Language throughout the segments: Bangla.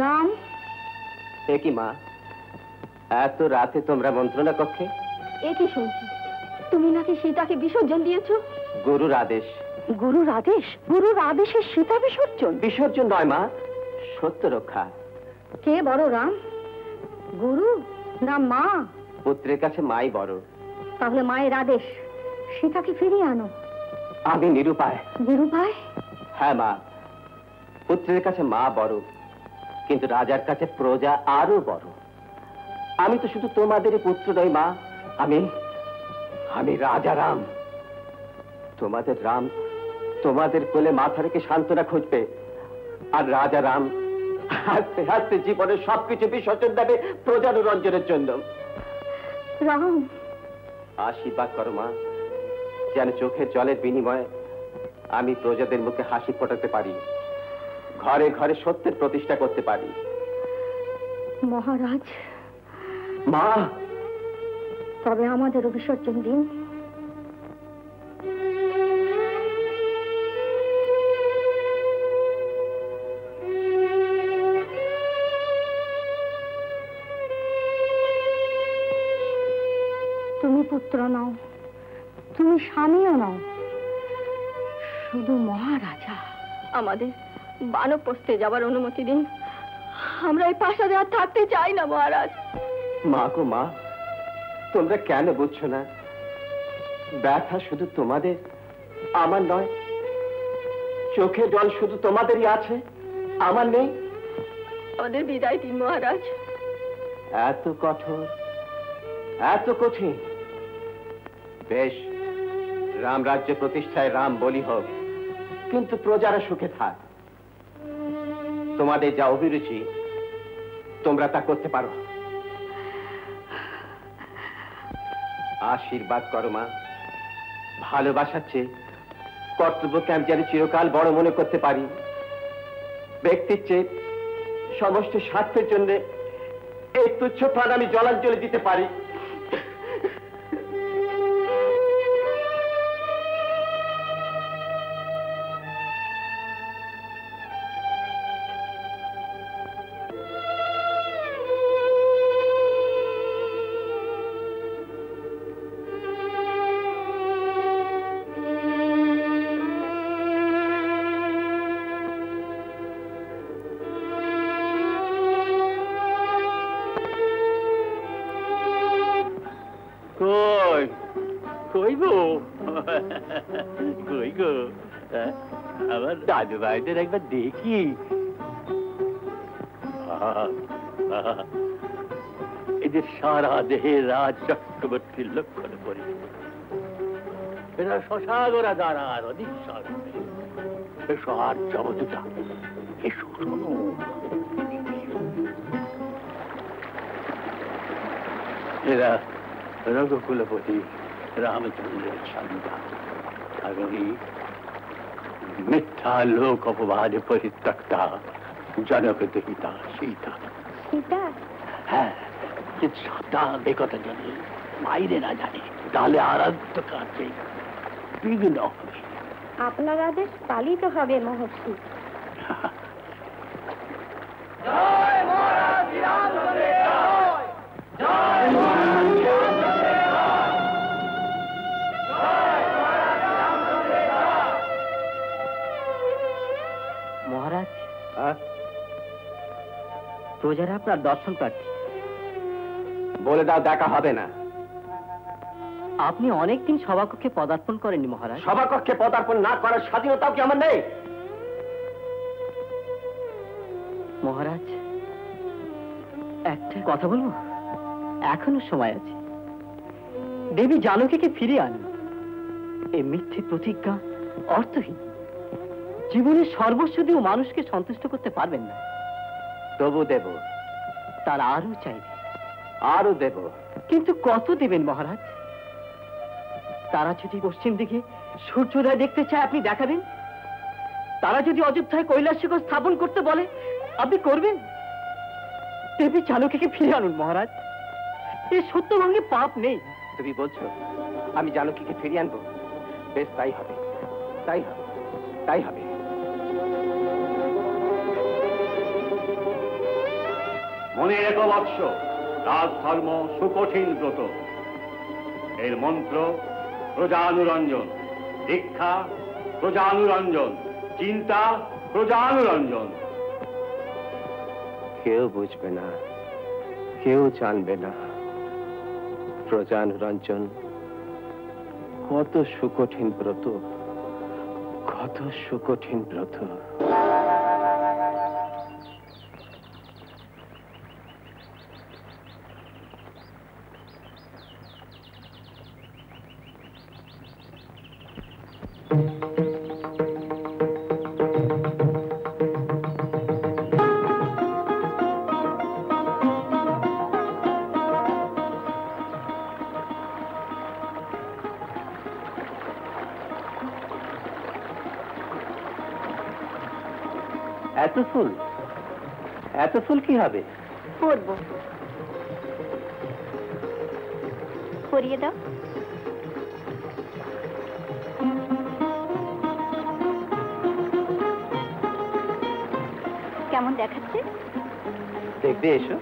রাম, এ কি মা, এত রাতে তোমরা মন্ত্রণা কক্ষে? এ কি শুনছি, তুমি নাকি সীতাকে বিসর্জন দিয়েছো? গুরুর আদেশ। গুরুর আদেশ? গুরুর আদেশে সীতা বিসর্জন? বিসর্জন নয় মা, সত্য রক্ষা। কে বড় রাম, গুরু না মা? পুত্রের কাছে মাই বড়। তাহলে মায়ের আদেশ, সীতাকে ফিরিয়ে আনো। আমি নিরুপায়। নিরুপায়? হ্যাঁ মা, পুত্রের কাছে মা বড়, কিন্তু রাজার কাছে প্রজা আরো বড়। আমি তো শুধু তোমাদেরই পুত্র নই মা, আমি রাজা রাম। তোমাদের রাম তোমাদের কোলে মাথা রেখে সান্ত্বনা খুঁজবে, আর রাজা রাম হাসতে হাসতে জীবনের সবকিছু বিসর্জন দেবে প্রজানুরঞ্জনের জন্য। রাম, আশীর্বাদ করো মা, যেন চোখের জলের বিনিময়ে আমি প্রজাদের মুখে হাসি ফোটাতে পারি, ঘরে ঘরে সত্যের প্রতিষ্ঠা করতে পারি। মহারাজ, মা, তবে আমাদেরও বিসর্জন দিন। তুমি পুত্র নও, তুমি স্বামীও নও, শুধু মহারাজা। আমাদের বানপ্রস্থে যাবার অনুমতি দিন, আমরা এই প্রাসাদে আর থাকতে চাই না মহারাজ। মা গো মা, তোমরা কেন বুঝছো না? ব্যথা শুধু তোমাদের, আমার নয়। চোখে জল শুধু তোমাদেরই আছে, আমার নেই। আমাদের বিদায় দিন মহারাজ। এত কঠোর, এত কঠিন? বেশ, রাম রাজ্য প্রতিষ্ঠায় রাম বলি হোক, কিন্তু প্রজারা সুখে থাক। তোমাদের যা অভিরুচি তোমরা তা করতে পারো। আশীর্বাদ করো মা, ভালোবাসার চেয়ে কর্তব্যকে আমি যেন চিরকাল বড় মনে করতে পারি, ব্যক্তির চেয়ে সমষ্টি স্বার্থের জন্য এই তুচ্ছ প্রাণ আমি জলাঞ্জলি দিতে পারি। আমার দাদু ভাইদের একবার দেখি। এদের সারা দেহে রাজ চক্রবর্তীর লক্ষণ করি, এরা শশাগরা দ্বারা আর অধিক এসো আর জবদূতা, এসো শোনো। এরা রঘুকুলপতি রামচন্দ্রের সন্তান, আগামী মিথ্যা লোক অপবাদে পরিত্যক্তা জনক দুহিতা সীতা। সীতা? হ্যাঁ, কিন্তু সীতা একথা জানে, বাইরে না জানে, তাহলে আরাধ্য কাজে বিঘ্ন হবে। আপনার আদেশ পালিত হবে মহর্ষি। জয় মহারাজ শ্রীরামচন্দ্রের জয়, জয় মহারাজ শ্রীরামচন্দ্রের জয়, জয় মহারাজ শ্রীরামচন্দ্রের জয়। মহারাজ, প্রজারা আপনার দর্শন প্রার্থী। বলে দাও, দেখা হবে না। আপনি অনেকদিন সভাকক্ষে পদার্পণ করেননি মহারাজ। সভাকক্ষে পদার্পণ না করার স্বাধীনতাও কি আমার নেই? মহারাজ, একটা কথা বলবো? এখনো সময় আছে। দেবী জানকীকে ফিরিয়ে আনুন। এই মিথ্যে প্রতিজ্ঞা অর্থহীন। জীবনের সর্বস্ব দিয়েও মানুষকে সন্তুষ্ট করতে পারবেন না। তবু দেব। তার আরো চাইবে। আরো দেব। কিন্তু কত দেবেন মহারাজ? তারা যদি পশ্চিম দিকে সূর্যোদয় দেখতে চায় আপনি দেখাবেন? তারা যদি অযোধ্যায় কৈলাসশিখর স্থাপন করতে বলে আপনি করবেন? দেবী জানকীকে ফিরে আনুন মহারাজ। এই সত্যভঙ্গে পাপ নেই। তুমি বলছো আমি জানকীকে ফিরিয়ে আনবো? বেশ, তাই হবে, তাই হবে, তাই হবে। মনে রেখো বৎস, রাজধর্ম সুকঠিন ব্রত। এর মন্ত্র প্রজানুরঞ্জন, দীক্ষা প্রজানুরঞ্জন, চিন্তা প্রজানুরঞ্জন। কেউ বুঝবে না, কেউ জানবে না প্রজানুরঞ্জন কত সুকঠিন ব্রত, কত সুকঠিন ব্রত। এত ফুল কি হবে? পরবো, পরিয়ে দাও। কেমন দেখাচ্ছে দেখবে, এসো।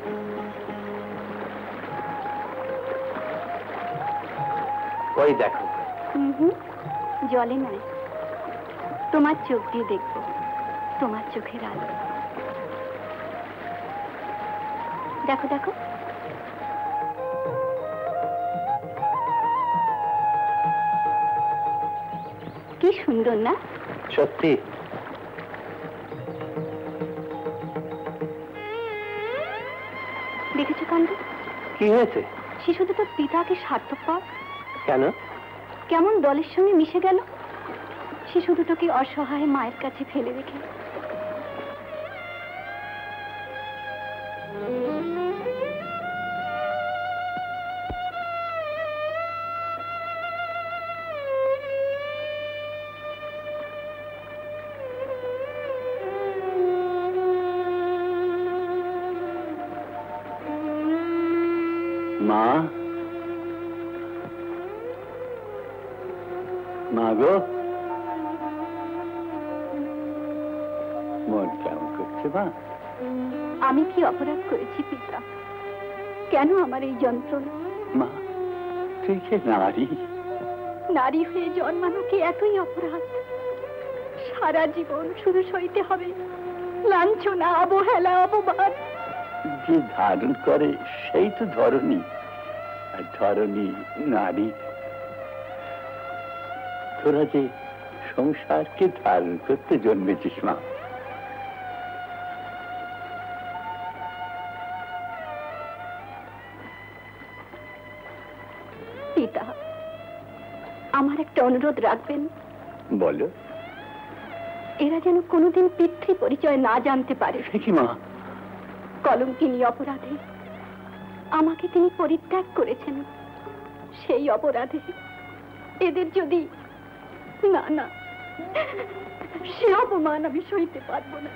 ওই দেখো। জলে নয়, তোমার চোখ দিয়ে দেখবো, তোমার চোখের আলো। দেখো দেখো, কি সুন্দর না? সত্যি। দেখেছো কাণ্ড? কি হয়েছে? শিশু দুটো পিতাকে স্বার্থপর কেন? কেমন দলের সঙ্গে মিশে গেল। শিশু দুটোকে অসহায় মায়ের কাছে ফেলে রেখে। মা, মা গো, মন কেমন করছে মা? আমি কি অপরাধ করেছি পিতা? কেন আমার এই যন্ত্রণা? মা, তুই যে নারী, নারী হয়ে জন্মানো কি এতই অপরাধ? সারা জীবন শুধু সইতে হবে লাঞ্ছনা, অবহেলা, অপমান। যে ধারণ করে সেই তো ধরনী, আর ধরনী নারী। তোরা যে সংসারকে ধারণ করতে জন্মেছিস মা। পিতা, আমার একটা অনুরোধ রাখবেন? বলো। এরা যেন কোনোদিন পিতৃ পরিচয় না জানতে পারে। কি মা? কলঙ্কিনী অপরাধে আমাকে তিনি পরিত্যাগ করেছেন। সেই অপরাধে এদের যদি না না, সে অপমান আমি সইতে পারবো না।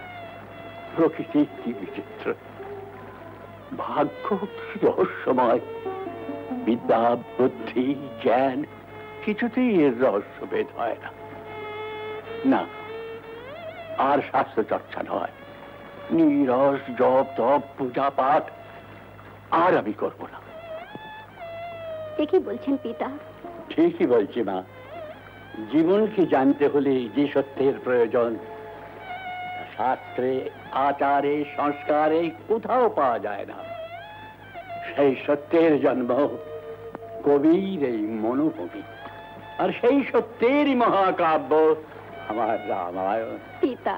প্রকৃতি কি বিচিত্র, ভাগ্য কি রহস্যময়। বিদ্যা, বুদ্ধি, জ্ঞান কিছুতেই এর রহস্যভেদ হয় না। না, আর শাস্ত্র চর্চা নয়, নিরস জপ তপ পূজা পাঠ আর আমি করব না। কি বলছেন পিতা? ঠিকই বলছি মা। জীবনকে জানতে হলে যে সত্যের প্রয়োজন শাস্ত্রে, আচারে, সংস্কারে কোথাও পাওয়া যায় না। সেই সত্যের জন্ম কবির এই মনোভূমি, আর সেই সত্যেরই মহাকাব্য আমার রামায়ণ। পিতা,